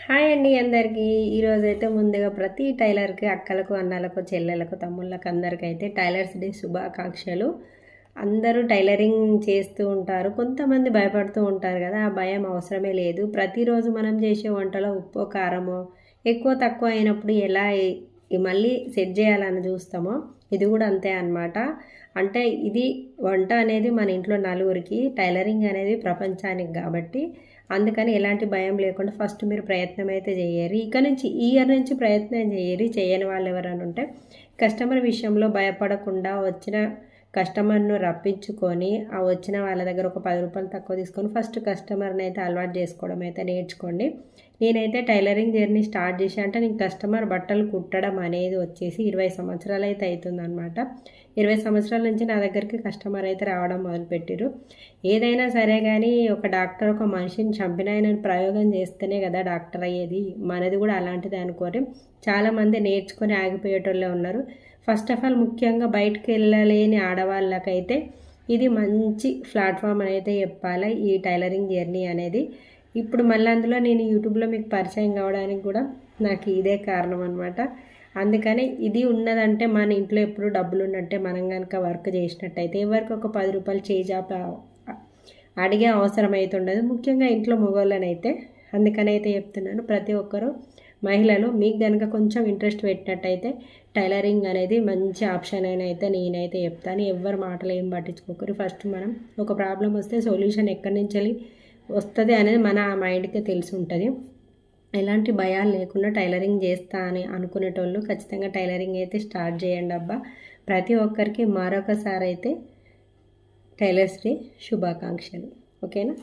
Hi అండి అందరికీ. ఈరోజైతే ముందుగా ప్రతి టైలర్కి అక్కలకు అన్నలకు చెల్లెలకు తమ్ముళ్ళకు అందరికైతే టైలర్స్ డే శుభాకాంక్షలు. అందరూ టైలరింగ్ చేస్తూ ఉంటారు, కొంతమంది భయపడుతూ ఉంటారు కదా. ఆ భయం అవసరమే లేదు. ప్రతిరోజు మనం చేసే వంటలో ఉప్పు కారమో ఎక్కువ తక్కువ అయినప్పుడు ఎలా మళ్ళీ సెట్ చేయాలని చూస్తామో ఇది కూడా అంతే అన్నమాట. అంటే ఇది వంట అనేది మన ఇంట్లో నలుగురికి, టైలరింగ్ అనేది ప్రపంచానికి కాబట్టి అందుకని ఎలాంటి భయం లేకుండా ఫస్ట్ మీరు ప్రయత్నం అయితే చేయరు. ఇక నుంచి ఈ ఇయర్ నుంచి ప్రయత్నం చేయని వాళ్ళు ఎవరైనా ఉంటే కస్టమర్ విషయంలో భయపడకుండా వచ్చిన కస్టమర్ను రప్పించుకొని ఆ వచ్చిన వాళ్ళ దగ్గర ఒక 10 రూపాయలు తక్కువ తీసుకొని ఫస్ట్ కస్టమర్ని అయితే అలవాటు చేసుకోవడం అయితే నేర్చుకోండి. నేనైతే టైలరింగ్ జర్నీ స్టార్ట్ చేసి అంటే నేను కస్టమర్ బట్టలు కుట్టడం అనేది వచ్చేసి 20 సంవత్సరాలు అయితే అవుతుందన్నమాట. 20 సంవత్సరాల నుంచి నా దగ్గరికి కస్టమర్ అయితే రావడం మొదలుపెట్టారు. ఏదైనా సరే కానీ ఒక డాక్టర్ ఒక మనిషిని చంపిన ఆయనను ప్రయోగం చేస్తేనే కదా డాక్టర్ అయ్యేది. మనది కూడా అలాంటిదే అనుకోని చాలామంది నేర్చుకొని ఆగిపోయేటోళ్ళే ఉన్నారు. ఫస్ట్ ఆఫ్ ఆల్ ముఖ్యంగా బయటకు వెళ్ళలేని ఆడవాళ్ళకైతే ఇది మంచి ప్లాట్ఫామ్ అయితే చెప్పాలి ఈ టైలరింగ్ జర్నీ అనేది. ఇప్పుడు మళ్ళీ అందులో నేను యూట్యూబ్లో మీకు పరిచయం కావడానికి కూడా నాకు ఇదే కారణం అనమాట. అందుకని ఇది ఉన్నదంటే మన ఇంట్లో ఎప్పుడు డబ్బులు ఉన్నట్టే. మనం కనుక వర్క్ చేసినట్టయితే ఎవరికి ఒక 10 రూపాయలు చేజాప అడిగే అవసరం అయితే ఉండదు, ముఖ్యంగా ఇంట్లో మగవాళ్ళనైతే. అందుకనైతే చెప్తున్నాను, ప్రతి ఒక్కరూ మహిళలు మీకు కనుక కొంచెం ఇంట్రెస్ట్ పెట్టినట్టయితే టైలరింగ్ అనేది మంచి ఆప్షన్ అయితే నేనైతే చెప్తాను. ఎవరి మాటలు ఏం పట్టించుకోకరు. ఫస్ట్ మనం ఒక ప్రాబ్లం వస్తే సొల్యూషన్ ఎక్కడి నుంచి వస్తుంది అనేది మన మైండ్కి తెలిసి ఉంటుంది. ఎలాంటి భయాలు లేకుండా టైలరింగ్ చేస్తా అని అనుకునేటోళ్ళు ఖచ్చితంగా టైలరింగ్ అయితే స్టార్ట్ చేయండి అబ్బా. ప్రతి ఒక్కరికి మరొకసారి అయితే టైలర్స్ డే శుభాకాంక్షలు. ఓకేనా?